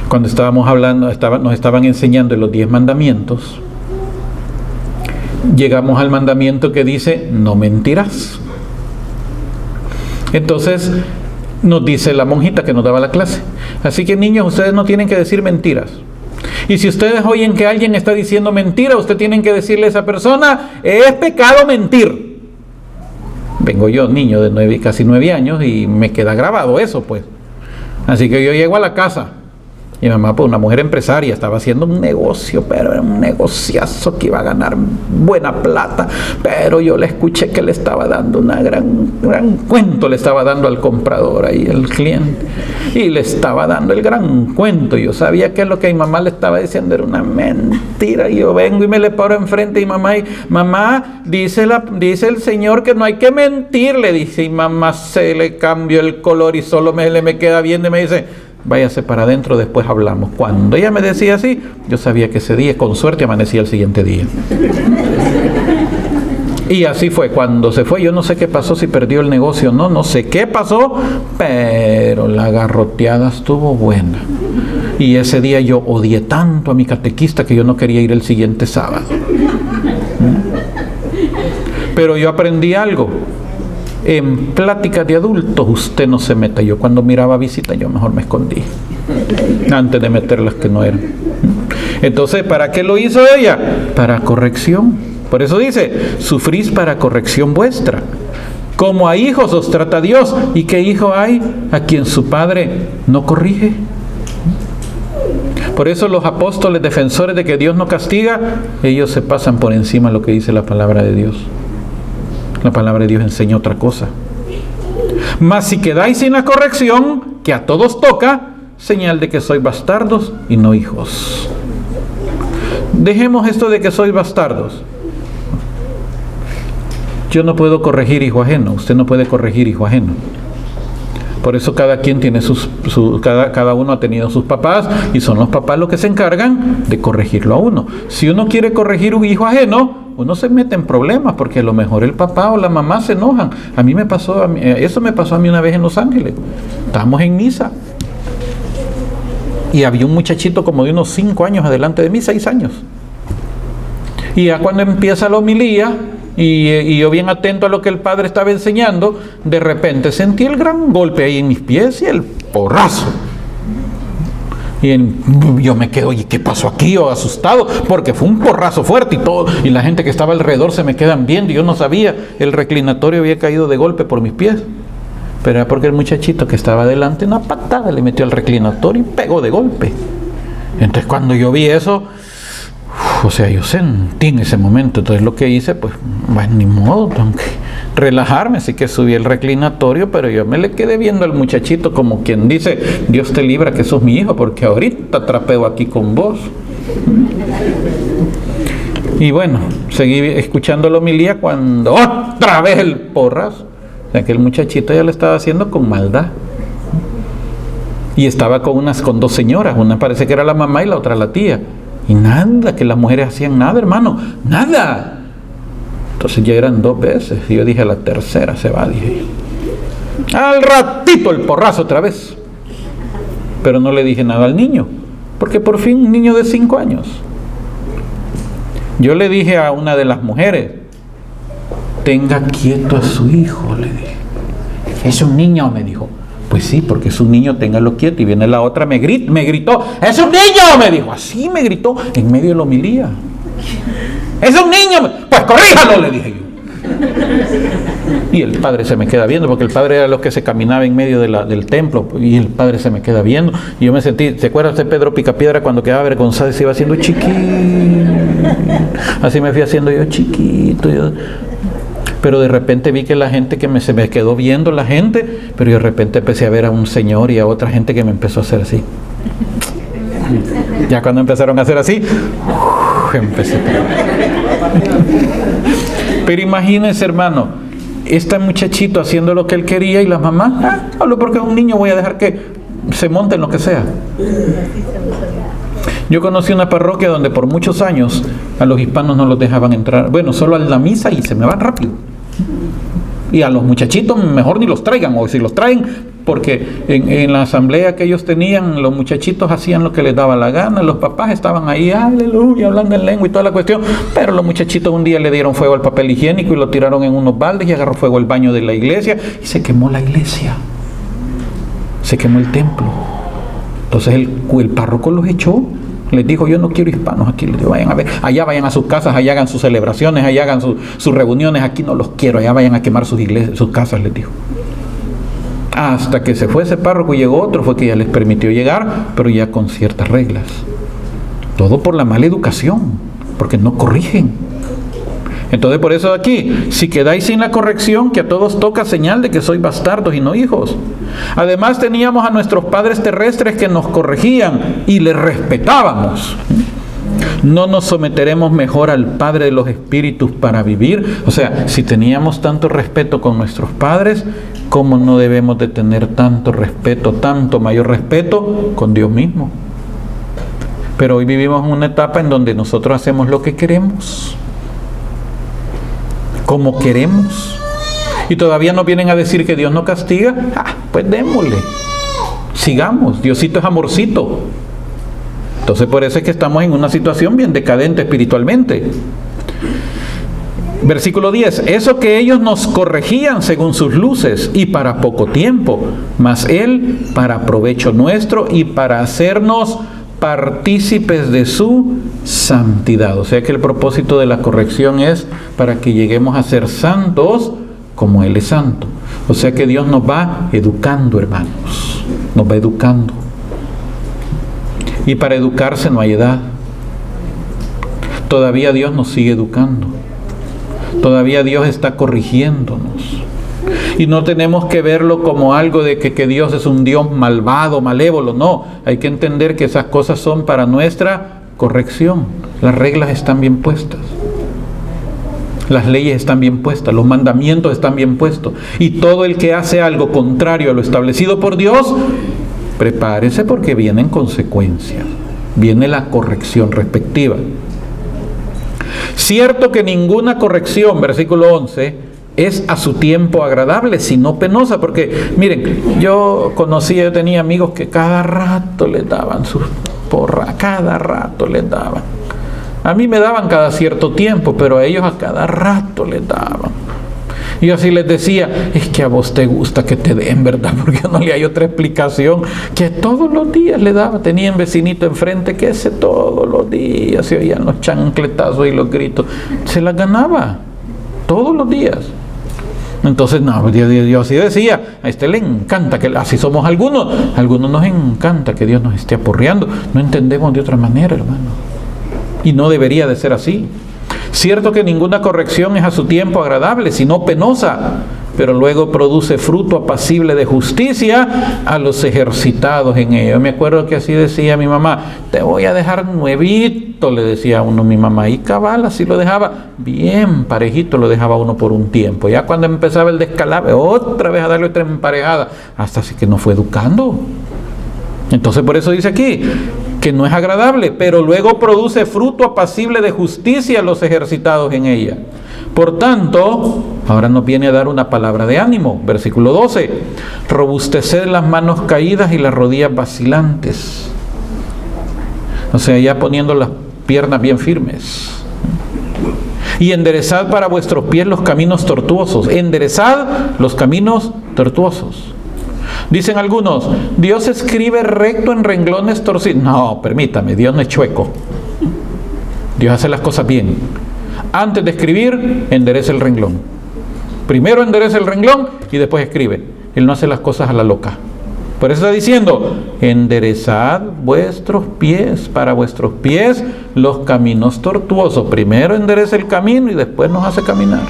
Speaker 1: cuando estábamos hablando, nos estaban enseñando los 10 mandamientos, llegamos al mandamiento que dice: no mentirás. Entonces nos dice la monjita que nos daba la clase: así que niños, ustedes no tienen que decir mentiras. Y si ustedes oyen que alguien está diciendo mentira, ustedes tienen que decirle a esa persona: es pecado mentir. Vengo yo, niño de casi 9 años, y me queda grabado eso, pues. Así que yo llego a la casa. Y mi mamá, pues una mujer empresaria, estaba haciendo un negocio, pero era un negociazo que iba a ganar buena plata. Pero yo le escuché que le estaba dando una gran cuento, le estaba dando al comprador ahí, el cliente. Y le estaba dando el gran cuento. Yo sabía que lo que mi mamá le estaba diciendo era una mentira. Y yo vengo y me le paro enfrente y mamá, dice el Señor que no hay que mentir, le dice. Y mamá se le cambió el color y solo me queda viendo y me dice: váyase para adentro, después hablamos. Cuando ella me decía así, yo sabía que ese día, con suerte, amanecía el siguiente día. Y así fue. Cuando se fue, yo no sé qué pasó, si perdió el negocio o no, no sé qué pasó, pero la garroteada estuvo buena. Y ese día yo odié tanto a mi catequista que yo no quería ir el siguiente sábado. Pero yo aprendí algo. En pláticas de adultos usted no se meta. Yo cuando miraba visita, yo mejor me escondí antes de meter las que no eran. Entonces, ¿para qué lo hizo ella? Para corrección. Por eso dice, sufrís para corrección vuestra. Como a hijos os trata Dios. ¿Y qué hijo hay a quien su padre no corrige? Por eso los apóstoles defensores de que Dios no castiga, ellos se pasan por encima de lo que dice la palabra de Dios. La palabra de Dios enseña otra cosa. Mas si quedáis sin la corrección, que a todos toca, señal de que sois bastardos y no hijos. Dejemos esto de que sois bastardos. Yo no puedo corregir hijo ajeno. Usted no puede corregir hijo ajeno. Por eso cada quien tiene cada uno ha tenido sus papás, y son los papás los que se encargan de corregirlo a uno. Si uno quiere corregir un hijo ajeno, uno se mete en problemas, porque a lo mejor el papá o la mamá se enojan. Eso me pasó a mí una vez en Los Ángeles. Estábamos en misa y había un muchachito como de unos 5 años adelante de mí, 6 años. Y ya cuando empieza la homilía, y yo bien atento a lo que el padre estaba enseñando, de repente sentí el gran golpe ahí en mis pies y el porrazo. Y yo me quedo, ¿y qué pasó aquí? Yo asustado, porque fue un porrazo fuerte y todo, y la gente que estaba alrededor se me quedan viendo, y yo no sabía, el reclinatorio había caído de golpe por mis pies. Pero era porque el muchachito que estaba adelante, una patada le metió al reclinatorio y pegó de golpe. Entonces cuando yo vi eso, yo sentí en ese momento. Entonces lo que hice, pues, bueno, ni modo, tengo que relajarme. Así que subí el reclinatorio, pero yo me le quedé viendo al muchachito como quien dice, Dios te libra que sos mi hijo, porque ahorita trapeo aquí con vos. Y bueno, seguí escuchando la homilía cuando otra vez el porrazo. O sea que el muchachito ya lo estaba haciendo con maldad. Y estaba con 2 señoras, una parece que era la mamá y la otra la tía. Y nada, que las mujeres hacían nada, hermano, nada. Entonces ya eran 2 veces. Y yo dije, a la tercera se va, dije. Al ratito el porrazo otra vez. Pero no le dije nada al niño, porque por fin un niño de 5 años. Yo le dije a una de las mujeres, tenga quieto a su hijo, le dije. Es un niño, me dijo. Pues sí, porque es un niño, téngalo quieto. Y viene la otra, me gritó, ¡es un niño!, me dijo. Así me gritó en medio de la homilía. ¡Es un niño! Pues corríjalo, le dije yo. Y el padre se me queda viendo, porque el padre era los que se caminaba en medio del templo, y el padre se me queda viendo. Y yo me sentí, ¿se acuerda usted Pedro Picapiedra cuando quedaba avergonzado y se iba haciendo chiquito? Así me fui haciendo yo chiquito. Pero de repente vi que la gente se me quedó viendo la gente, pero de repente empecé a ver a un señor y a otra gente que me empezó a hacer así. Ya cuando empezaron a hacer así, empecé. Pero imagínense, hermano, este muchachito haciendo lo que él quería, y la mamá, hablo porque es un niño, voy a dejar que se monte en lo que sea. Yo conocí una parroquia donde por muchos años a los hispanos no los dejaban entrar. Bueno, solo a la misa y se me van rápido. Y a los muchachitos mejor ni los traigan, o si los traen, porque en la asamblea que ellos tenían, los muchachitos hacían lo que les daba la gana, los papás estaban ahí, aleluya, hablando en lengua y toda la cuestión, pero los muchachitos un día le dieron fuego al papel higiénico y lo tiraron en unos baldes, y agarró fuego el baño de la iglesia y se quemó la iglesia, se quemó el templo. Entonces el párroco los echó. Les dijo, yo no quiero hispanos aquí. Les digo, vayan a ver, allá vayan a sus casas, allá hagan sus celebraciones, allá hagan sus reuniones, aquí no los quiero, allá vayan a quemar sus iglesias, sus casas, les dijo. Hasta que se fue ese párroco y llegó otro, fue que ya les permitió llegar, pero ya con ciertas reglas. Todo por la mala educación, porque no corrigen. Entonces por eso aquí, si quedáis sin la corrección, que a todos toca, señal de que sois bastardos y no hijos. Además teníamos a nuestros padres terrestres que nos corregían y les respetábamos. ¿No nos someteremos mejor al Padre de los Espíritus para vivir? O sea, si teníamos tanto respeto con nuestros padres, ¿cómo no debemos de tener tanto respeto, tanto mayor respeto con Dios mismo? Pero hoy vivimos en una etapa en donde nosotros hacemos lo que queremos, como queremos, y todavía nos vienen a decir que Dios no castiga. Pues démosle, sigamos, Diosito es amorcito. Entonces por eso es que estamos en una situación bien decadente espiritualmente. Versículo 10, eso que ellos nos corregían según sus luces y para poco tiempo, mas Él para provecho nuestro y para hacernos partícipes de su santidad. O sea que el propósito de la corrección es para que lleguemos a ser santos como Él es santo. O sea que Dios nos va educando, hermanos, nos va educando. Y para educarse no hay edad. Todavía Dios nos sigue educando. Todavía Dios está corrigiéndonos. Y no tenemos que verlo como algo de que Dios es un Dios malvado, malévolo. No, hay que entender que esas cosas son para nuestra corrección. Las reglas están bien puestas. Las leyes están bien puestas. Los mandamientos están bien puestos. Y todo el que hace algo contrario a lo establecido por Dios, prepárese porque viene en consecuencia. Viene la corrección respectiva. Cierto que ninguna corrección, versículo 11, es a su tiempo agradable, sino penosa, porque miren, yo tenía amigos que cada rato les daban sus porras, cada rato les daban. A mí me daban cada cierto tiempo, pero a ellos a cada rato les daban. Y yo así les decía, es que a vos te gusta que te den, ¿verdad? Porque no le hay otra explicación, que todos los días le daba. Tenía un vecinito enfrente que todos los días se oían los chancletazos y los gritos. Se las ganaba, todos los días. Entonces, no, yo así decía, a este le encanta, que así somos algunos nos encanta que Dios nos esté aporreando. No entendemos de otra manera, hermano. Y no debería de ser así. Cierto que ninguna corrección es a su tiempo agradable, sino penosa, pero luego produce fruto apacible de justicia a los ejercitados en ello. Me acuerdo que así decía mi mamá, te voy a dejar nuevito, le decía a uno mi mamá, y cabal, así lo dejaba, bien parejito lo dejaba uno por un tiempo. Ya cuando empezaba el descalabre, otra vez a darle otra emparejada, hasta así que nos fue educando. Entonces por eso dice aquí, que no es agradable, pero luego produce fruto apacible de justicia a los ejercitados en ella. Por tanto, ahora nos viene a dar una palabra de ánimo. Versículo 12. Robusteced las manos caídas y las rodillas vacilantes. O sea, ya poniendo las piernas bien firmes. Y enderezad para vuestros pies los caminos tortuosos. Enderezad los caminos tortuosos. Dicen algunos, Dios escribe recto en renglones torcidos. No, permítame, Dios no es chueco. Dios hace las cosas bien. Antes de escribir, endereza el renglón. Primero endereza el renglón y después escribe. Él no hace las cosas a la loca. Por eso está diciendo, enderezad vuestros pies, para vuestros pies los caminos tortuosos. Primero endereza el camino y después nos hace caminar.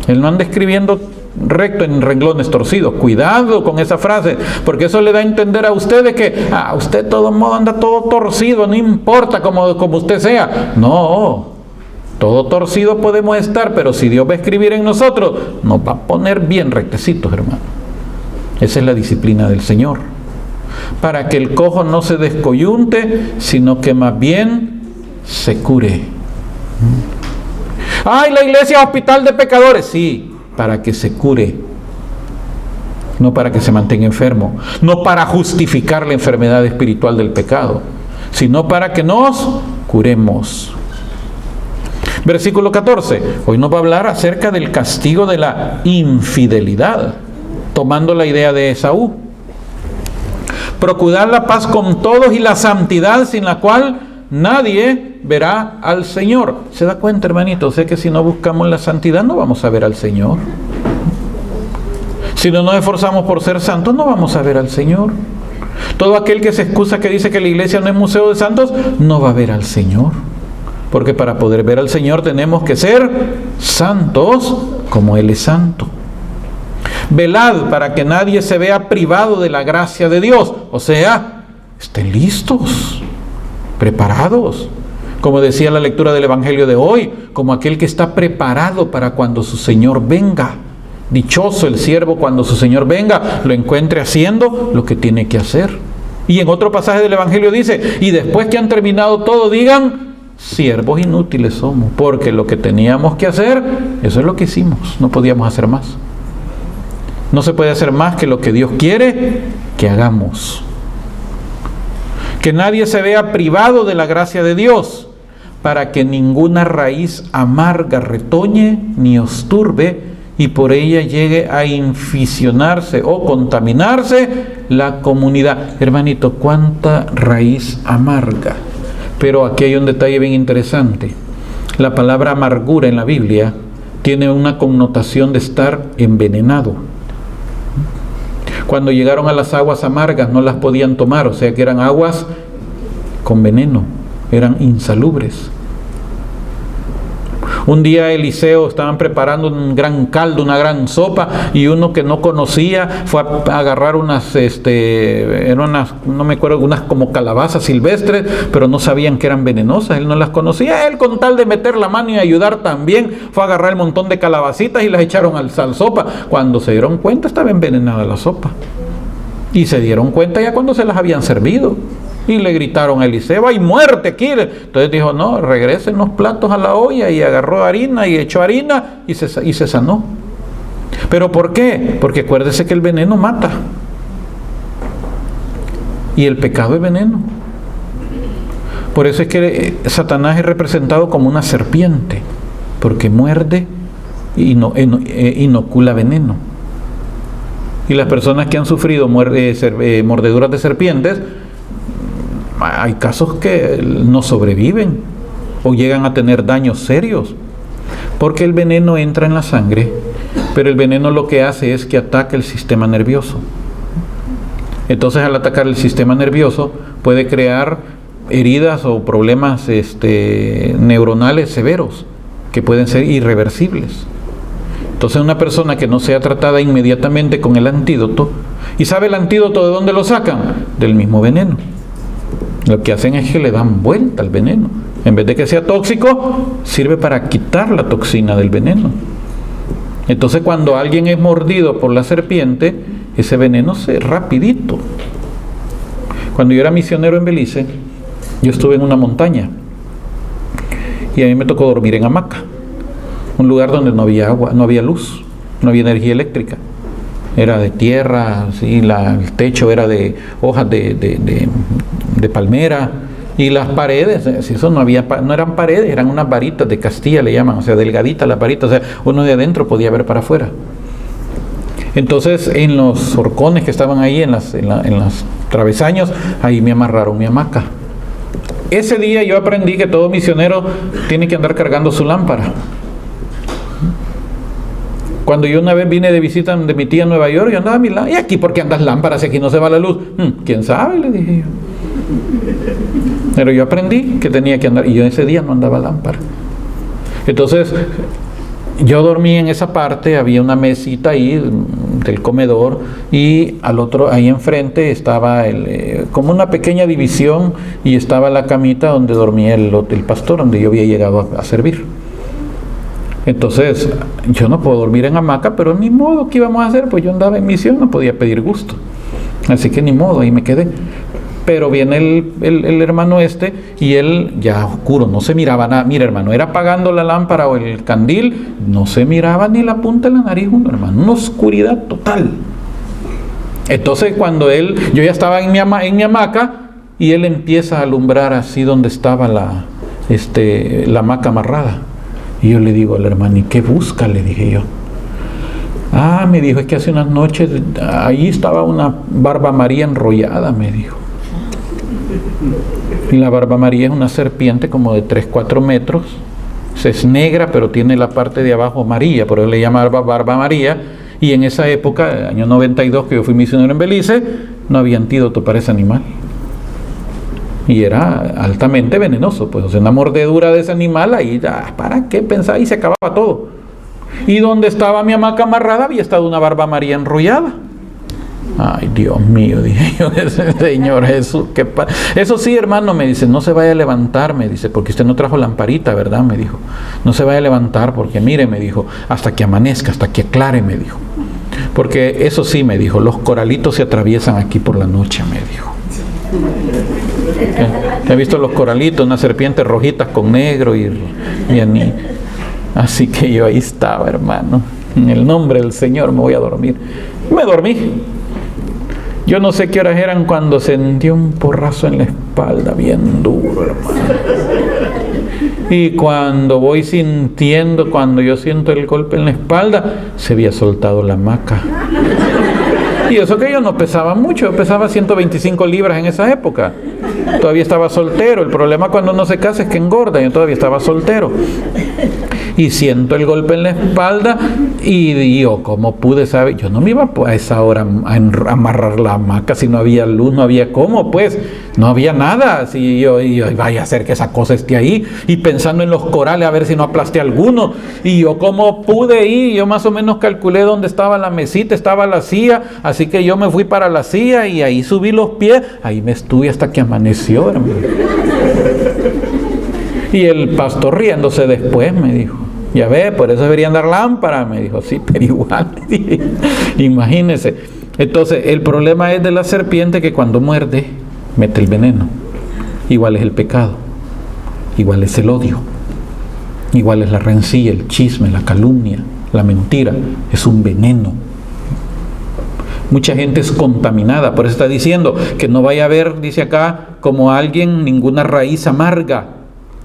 Speaker 1: Él no anda escribiendo recto en renglones torcidos. Cuidado con esa frase, porque eso le da a entender a usted de que usted de todo modo anda todo torcido, no importa como usted sea. No, todo torcido podemos estar, pero si Dios va a escribir en nosotros, nos va a poner bien rectecitos, hermano. Esa es la disciplina del Señor, para que el cojo no se descoyunte, sino que más bien se cure. ¡Ay, la iglesia es hospital de pecadores! Sí, para que se cure, no para que se mantenga enfermo, no para justificar la enfermedad espiritual del pecado, sino para que nos curemos. Versículo 14, hoy nos va a hablar acerca del castigo de la infidelidad, tomando la idea de Esaú. Procurar la paz con todos y la santidad, sin la cual nadie verá al Señor. ¿Se da cuenta, hermanito? Sé que si no buscamos la santidad no vamos a ver al Señor. Si no nos esforzamos por ser santos no vamos a ver al Señor. Todo aquel que se excusa, que dice que la iglesia no es museo de santos, no va a ver al Señor. Porque para poder ver al Señor tenemos que ser santos como Él es santo. Velad para que nadie se vea privado de la gracia de Dios. O sea, estén listos, preparados, como decía la lectura del Evangelio de hoy, como aquel que está preparado para cuando su Señor venga. Dichoso el siervo cuando su Señor venga, lo encuentre haciendo lo que tiene que hacer. Y en otro pasaje del Evangelio dice, y después que han terminado todo, digan, siervos inútiles somos, porque lo que teníamos que hacer, eso es lo que hicimos, no podíamos hacer más. No se puede hacer más que lo que Dios quiere que hagamos. Que nadie se vea privado de la gracia de Dios, para que ninguna raíz amarga retoñe ni os turbe, y por ella llegue a inficionarse o contaminarse la comunidad. Hermanito, ¿cuánta raíz amarga? Pero aquí hay un detalle bien interesante. La palabra amargura en la Biblia tiene una connotación de estar envenenado. Cuando llegaron a las aguas amargas no las podían tomar, o sea que eran aguas con veneno, eran insalubres. Un día Eliseo estaban preparando un gran caldo, una gran sopa, y uno que no conocía fue a agarrar eran unas, no me acuerdo, unas como calabazas silvestres, pero no sabían que eran venenosas, él no las conocía. Él, con tal de meter la mano y ayudar también, fue a agarrar el montón de calabacitas y las echaron al sopa. Cuando se dieron cuenta, estaba envenenada la sopa, y se dieron cuenta ya cuando se las habían servido. Y le gritaron a Eliseo: ¡hay muerte aquí! Entonces dijo: no, regresen los platos a la olla, y agarró harina y echó harina y se sanó. ¿Pero por qué? Porque acuérdese que el veneno mata. Y el pecado es veneno. Por eso es que Satanás es representado como una serpiente, porque muerde y inocula veneno. Y las personas que han sufrido mordeduras de serpientes, hay casos que no sobreviven o llegan a tener daños serios, porque el veneno entra en la sangre, pero el veneno lo que hace es que ataca el sistema nervioso. Entonces, al atacar el sistema nervioso, puede crear heridas o problemas neuronales severos que pueden ser irreversibles. Entonces, una persona que no sea tratada inmediatamente con el antídoto, ¿y sabe el antídoto de dónde lo sacan? Del mismo veneno. Lo que hacen es que le dan vuelta al veneno. En vez de que sea tóxico, sirve para quitar la toxina del veneno. Entonces, cuando alguien es mordido por la serpiente, ese veneno se rapidito. Cuando yo era misionero en Belice, yo estuve en una montaña y a mí me tocó dormir en hamaca, un lugar donde no había agua, no había luz, no había energía eléctrica. Era de tierra, ¿sí? El techo era de hojas de palmera, y las paredes, eso no eran paredes, eran unas varitas de Castilla, le llaman, o sea, delgaditas las varitas, o sea, uno de adentro podía ver para afuera. Entonces, en los horcones que estaban ahí, en los travesaños, ahí me amarraron mi hamaca. Ese día yo aprendí que todo misionero tiene que andar cargando su lámpara. Cuando yo una vez vine de visita de mi tía en Nueva York, yo andaba a mi lado: ¿y aquí por qué andas lámparas si aquí no se va la luz? ¿Quién sabe?, le dije yo. Pero yo aprendí que tenía que andar, y yo ese día no andaba lámpara. Entonces, yo dormí en esa parte, había una mesita ahí del comedor, y al otro, ahí enfrente, estaba como una pequeña división, y estaba la camita donde dormía el pastor, donde yo había llegado a servir. Entonces, yo no puedo dormir en hamaca, pero ni modo, ¿qué íbamos a hacer? Pues yo andaba en misión, no podía pedir gusto. Así que ni modo, ahí me quedé. Pero viene el hermano y él, ya oscuro, no se miraba nada. Mira, hermano, era apagando la lámpara o el candil, no se miraba ni la punta de la nariz, hermano, una oscuridad total. Entonces, cuando yo ya estaba en mi hamaca, y él empieza a alumbrar así donde estaba la hamaca amarrada. Y yo le digo al hermano: ¿y qué busca?, le dije yo. Me dijo: es que hace unas noches ahí estaba una barba maría enrollada, me dijo. Y la barba maría es una serpiente como de 3-4 metros. Es negra, pero tiene la parte de abajo amarilla, por eso le llama barba maría. Y en esa época, año 92, que yo fui misionero en Belice, no había antídoto para ese animal. Y era altamente venenoso, pues, o sea, una mordedura de ese animal, ahí, ¿para qué pensaba? Y se acababa todo. Y donde estaba mi hamaca amarrada, había estado una barba maría enrollada. Ay, Dios mío, dije yo, Señor Jesús, eso sí, hermano, me dice, no se vaya a levantar, me dice, porque usted no trajo lamparita, ¿verdad?, me dijo. No se vaya a levantar, porque mire, me dijo, hasta que amanezca, hasta que aclare, me dijo. Porque eso sí, me dijo, los coralitos se atraviesan aquí por la noche, me dijo. He visto los coralitos, unas serpientes rojitas con negro y así que yo ahí estaba, hermano. En el nombre del Señor me voy a dormir. Me dormí. Yo no sé qué horas eran cuando sentí un porrazo en la espalda bien duro, hermano. Y cuando voy sintiendo, cuando yo siento el golpe en la espalda, se había soltado la hamaca. Y eso que yo no pesaba mucho, yo pesaba 125 libras en esa época. Todavía estaba soltero. El problema cuando uno se casa es que engorda. Yo todavía estaba soltero. Y siento el golpe en la espalda y yo, ¿cómo pude saber? Yo no me iba a esa hora a amarrar la hamaca si no había luz, no había cómo, pues, no había nada. Si yo vaya a hacer que esa cosa esté ahí, y pensando en los corales a ver si no aplasté alguno. Y yo, ¿cómo pude ir? Yo más o menos calculé dónde estaba la mesita, estaba la silla, así que yo me fui para la silla y ahí subí los pies, ahí me estuve hasta que amaneció, hermano. Y el pastor riéndose después me dijo, ya ve, por eso deberían dar lámpara. Me dijo, sí, pero igual. Imagínense. Entonces, el problema es de la serpiente que cuando muerde, mete el veneno. Igual es el pecado. Igual es el odio. Igual es la rencilla, el chisme, la calumnia, la mentira. Es un veneno. Mucha gente es contaminada. Por eso está diciendo que no vaya a haber, dice acá, como alguien, ninguna raíz amarga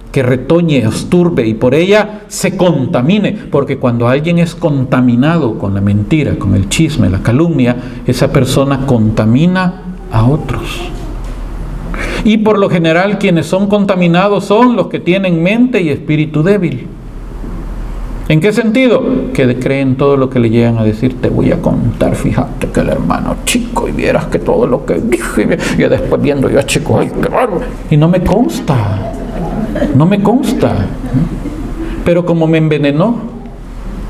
Speaker 1: que retoñe, osturbe y por ella se contamine, porque cuando alguien es contaminado con la mentira, con el chisme, la calumnia, esa persona contamina a otros. Y por lo general quienes son contaminados son los que tienen mente y espíritu débil. ¿En qué sentido? Que creen todo lo que le llegan a decir. Te voy a contar, fíjate que el hermano chico, y vieras que todo lo que dije, y después viendo yo a chico, ay, qué bárbaro. Y no me consta. No me consta, pero como me envenenó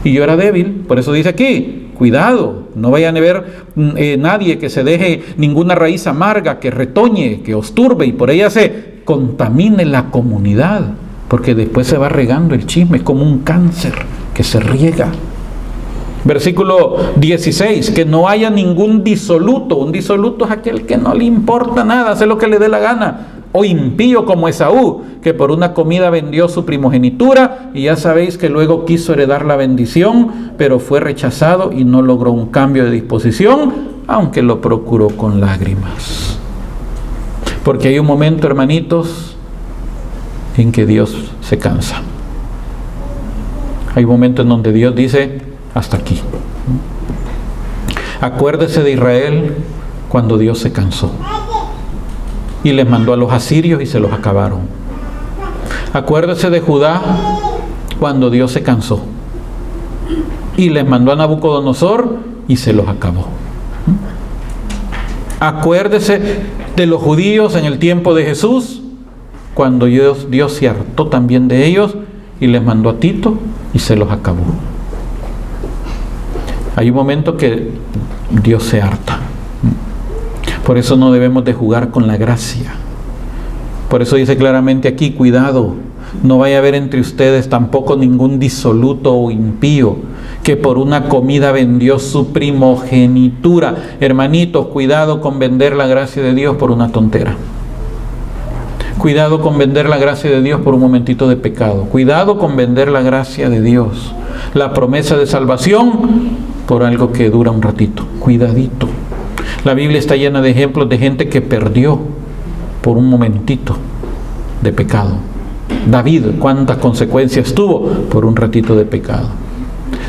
Speaker 1: y yo era débil, por eso dice aquí, cuidado, no vayan a ver nadie que se deje ninguna raíz amarga, que retoñe, que osturbe y por ella se contamine la comunidad, porque después se va regando el chisme, es como un cáncer que se riega. Versículo 16, que no haya ningún disoluto. Un disoluto es aquel que no le importa nada, hace lo que le dé la gana. O impío como Esaú, que por una comida vendió su primogenitura, y ya sabéis que luego quiso heredar la bendición, pero fue rechazado y no logró un cambio de disposición, aunque lo procuró con lágrimas. Porque hay un momento, hermanitos, en que Dios se cansa. Hay un momento en donde Dios dice, hasta aquí. Acuérdese de Israel cuando Dios se cansó y les mandó a los asirios y se los acabaron. Acuérdese de Judá cuando Dios se cansó y les mandó a Nabucodonosor y se los acabó. Acuérdese de los judíos en el tiempo de Jesús cuando Dios se hartó también de ellos y les mandó a Tito y se los acabó. Hay un momento que Dios se harta. Por eso no debemos de jugar con la gracia. Por eso dice claramente aquí, cuidado, no vaya a haber entre ustedes tampoco ningún disoluto o impío que por una comida vendió su primogenitura. Hermanitos, cuidado con vender la gracia de Dios por una tontera. Cuidado con vender la gracia de Dios por un momentito de pecado. Cuidado con vender la gracia de Dios, la promesa de salvación, por algo que dura un ratito. Cuidadito. La Biblia está llena de ejemplos de gente que perdió por un momentito de pecado. David, cuántas consecuencias tuvo por un ratito de pecado.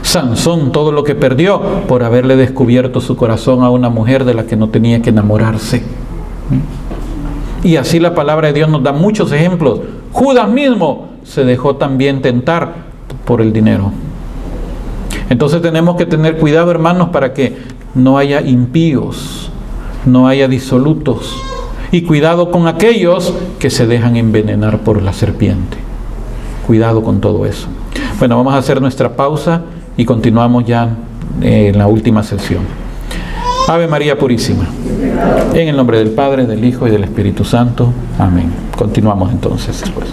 Speaker 1: Sansón, todo lo que perdió por haberle descubierto su corazón a una mujer de la que no tenía que enamorarse. Y así la palabra de Dios nos da muchos ejemplos. Judas mismo se dejó también tentar por el dinero. Entonces tenemos que tener cuidado, hermanos, para que no haya impíos, no haya disolutos, y cuidado con aquellos que se dejan envenenar por la serpiente. Cuidado con todo eso. Bueno, vamos a hacer nuestra pausa y continuamos ya en la última sesión. Ave María Purísima. En el nombre del Padre, del Hijo y del Espíritu Santo. Amén. Continuamos entonces después.